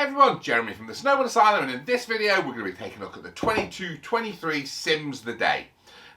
Hey everyone, Jeremy from the Snowboard Asylum, and in this video we're going to be taking a look at the 22-23 Sims the Day.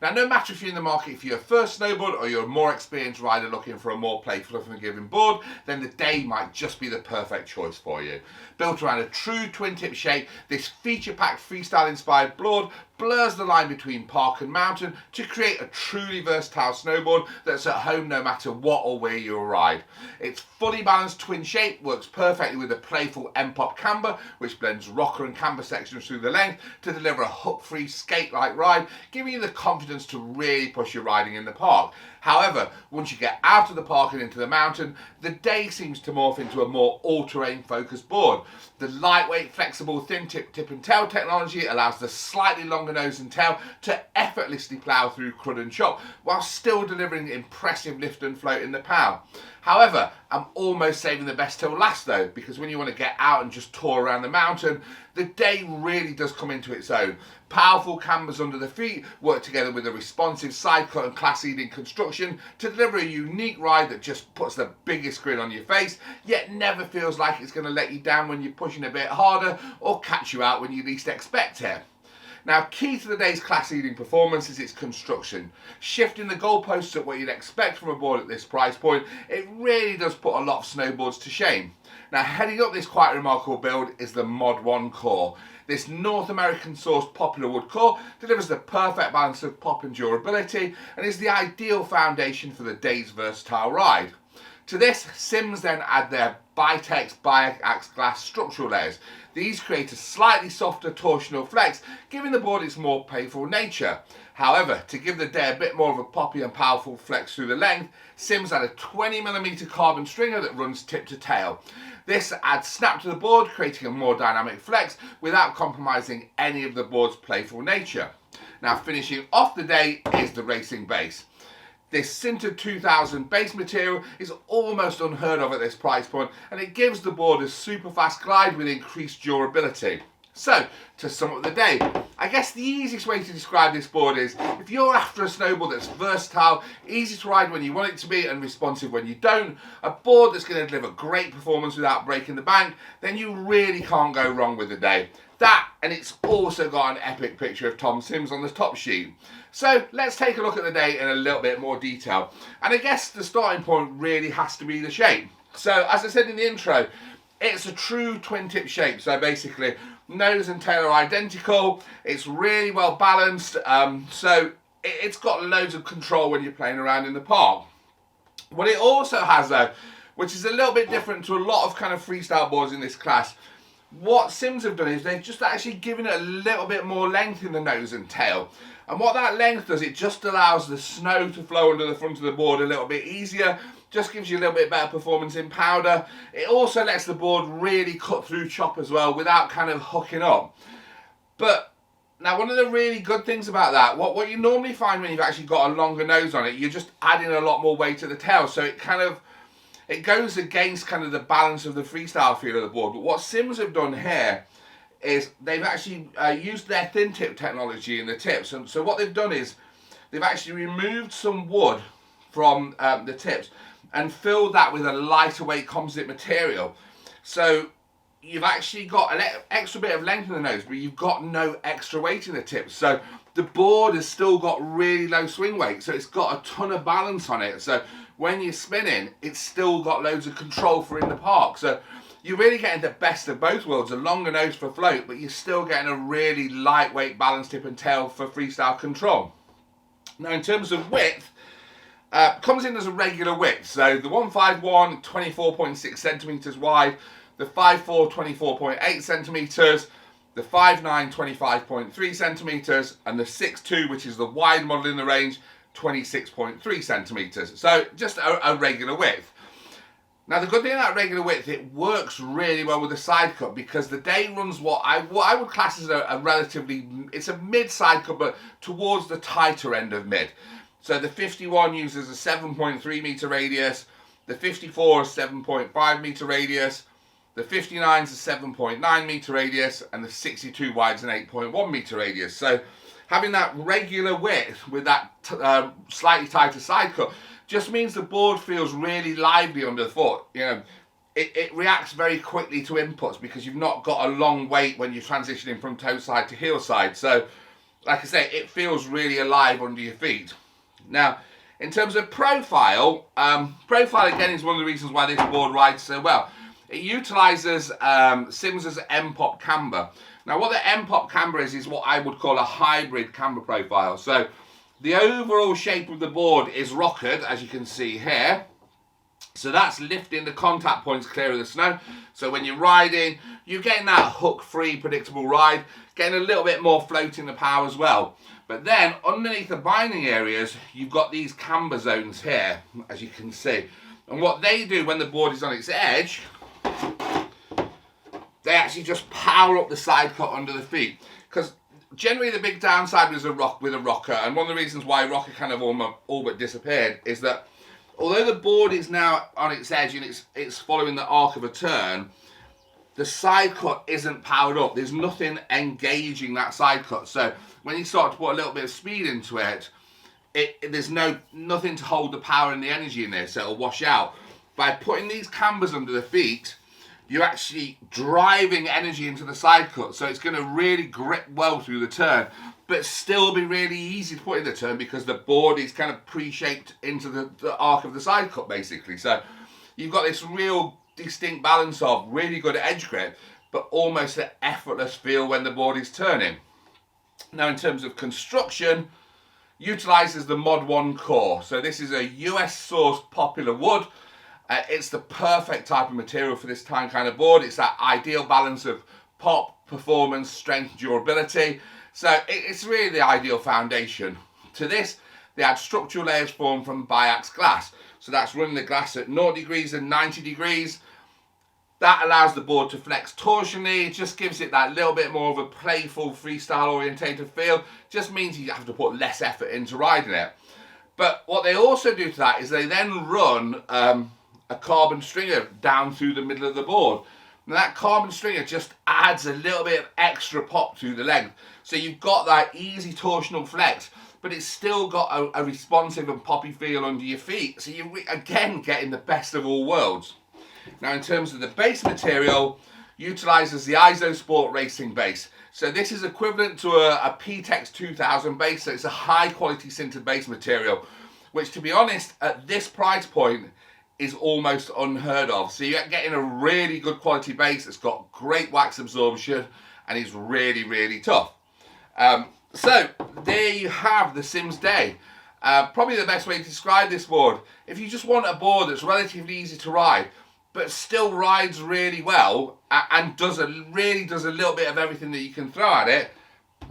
Now, no matter if you're in the market for your first snowboard or you're a more experienced rider looking for a more playful and forgiving board, then the Day might just be the perfect choice for you. Built around a true twin tip shape, this feature-packed freestyle inspired board blurs the line between park and mountain to create a truly versatile snowboard that's at home no matter what or where you ride. Its fully balanced twin shape works perfectly with the playful M-pop camber, which blends rocker and camber sections through the length to deliver a hook-free skate-like ride, giving you the confidence to really push your riding in the park. However, once you get out of the park and into the mountain, the Day seems to morph into a more all-terrain focused board. The lightweight, flexible, thin tip and tail technology allows the slightly longer nose and tail to effortlessly plough through crud and chop, while still delivering impressive lift and float in the power. However, I'm almost saving the best till last though, because when you want to get out and just tour around the mountain, the Day really does come into its own. Powerful cambers under the feet work together with a responsive sidecut and class-leading construction to deliver a unique ride that just puts the biggest grin on your face, yet never feels like it's going to let you down when you're pushing a bit harder or catch you out when you least expect it. Now, key to the Day's class-leading performance is its construction. Shifting the goalposts at what you'd expect from a board at this price point, it really does put a lot of snowboards to shame. Now, heading up this quite remarkable build is the Mod 1 core. This North American sourced popular wood core delivers the perfect balance of pop and durability and is the ideal foundation for the Day's versatile ride. To this, Sims then add their Bitex Biax glass structural layers. These create a slightly softer torsional flex, giving the board its more playful nature. However, to give the Day a bit more of a poppy and powerful flex through the length, Sims add a 20mm carbon stringer that runs tip to tail. This adds snap to the board, creating a more dynamic flex without compromising any of the board's playful nature. Now, finishing off the Day is the racing base. This sintered 2000 base material is almost unheard of at this price point, and it gives the board a super fast glide with increased durability. So, to sum up the Day, I guess the easiest way to describe this board is, if you're after a snowboard that's versatile, easy to ride when you want it to be and responsive when you don't, a board that's going to deliver great performance without breaking the bank, then you really can't go wrong with the Day. That, and it's also got an epic picture of Tom Sims on the top sheet. So let's take a look at the Day in a little bit more detail. And I guess the starting point really has to be the shape. So as I said in the intro, it's a true twin tip shape. So basically, nose and tail are identical. It's really well balanced. So it's got loads of control when you're playing around in the park. What it also has though, which is a little bit different to a lot of kind of freestyle boards in this class, what Sims have done is they've just actually given it a little bit more length in the nose and tail. And what that length does, it just allows the snow to flow under the front of the board a little bit easier, just gives you a little bit better performance in powder. It also lets the board really cut through chop as well without kind of hooking up. But now, one of the really good things about that, what you normally find when you've actually got a longer nose on it, you're just adding a lot more weight to the tail. So it goes against kind of the balance of the freestyle feel of the board. But what Sims have done here is they've actually used their thin tip technology in the tips. And so what they've done is they've actually removed some wood from the tips and filled that with a lighter weight composite material. So you've actually got an extra bit of length in the nose, but you've got no extra weight in the tips. So the board has still got really low swing weight. So it's got a ton of balance on it. So when you're spinning, it's still got loads of control for in the park. So you're really getting the best of both worlds, a longer nose for float, but you're still getting a really lightweight balanced tip and tail for freestyle control. Now, in terms of width, comes in as a regular width. So the 151, 24.6 centimeters wide, the 5'4", 24.8 centimeters, the 5'9", 25.3 centimeters, and the 6'2", which is the wide model in the range, 26.3 centimeters. So just a regular width. Now, the good thing about regular width, it works really well with the side cut, because the Day runs what I would class as a relatively, it's a mid side cut, but towards the tighter end of mid. So the 51 uses a 7.3 meter radius, the 54 is 7.5 meter radius, the 59 is a 7.9 meter radius, and the 62 wide is an 8.1 meter radius. So having that regular width with that slightly tighter side cut just means the board feels really lively underfoot. You know, it reacts very quickly to inputs because you've not got a long wait when you're transitioning from toe side to heel side. So, like I say, it feels really alive under your feet. Now, in terms of profile, profile again is one of the reasons why this board rides so well. It utilises Simms' M-Pop camber. Now, what the M-Pop camber is what I would call a hybrid camber profile. So, the overall shape of the board is rockered, as you can see here. So that's lifting the contact points clear of the snow. So when you're riding, you're getting that hook-free, predictable ride, getting a little bit more float in the power as well. But then underneath the binding areas, you've got these camber zones here, as you can see. And what they do when the board is on its edge, they actually just power up the side cut under the feet. Because generally the big downside with a rocker, and one of the reasons why rocker kind of all but disappeared, is that although the board is now on its edge and it's following the arc of a turn, the side cut isn't powered up. There's nothing engaging that side cut. So when you start to put a little bit of speed into it, there's nothing to hold the power and the energy in there, so it'll wash out. By putting these cambers under the feet, you're actually driving energy into the side cut, so it's going to really grip well through the turn, but still be really easy to put in the turn because the board is kind of pre-shaped into the arc of the side cut, basically. So you've got this real distinct balance of really good edge grip, but almost an effortless feel when the board is turning. Now, in terms of construction, utilises the Mod 1 core. So this is a US sourced popular wood. It's the perfect type of material for this kind of board. It's that ideal balance of pop, performance, strength, durability. So it's really the ideal foundation. To this, they add structural layers formed from biax glass. So that's running the glass at 0 degrees and 90 degrees. That allows the board to flex torsionally. It just gives it that little bit more of a playful, freestyle orientated feel. Just means you have to put less effort into riding it. But what they also do to that is they then run a carbon stringer down through the middle of the board. Now that carbon stringer just adds a little bit of extra pop to the length. So you've got that easy torsional flex, but it's still got a responsive and poppy feel under your feet. So you're again getting the best of all worlds. Now in terms of the base material, utilises the ISO Sport Racing base. So this is equivalent to a PTEX 2000 base, so it's a high quality sintered base material, which to be honest, at this price point, is almost unheard of. So you're getting a really good quality base that's got great wax absorption and is really, really tough. So there you have the Simms Day. Probably the best way to describe this board. If you just want a board that's relatively easy to ride, but still rides really well and really does a little bit of everything that you can throw at it,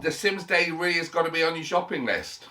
the Simms Day really has got to be on your shopping list.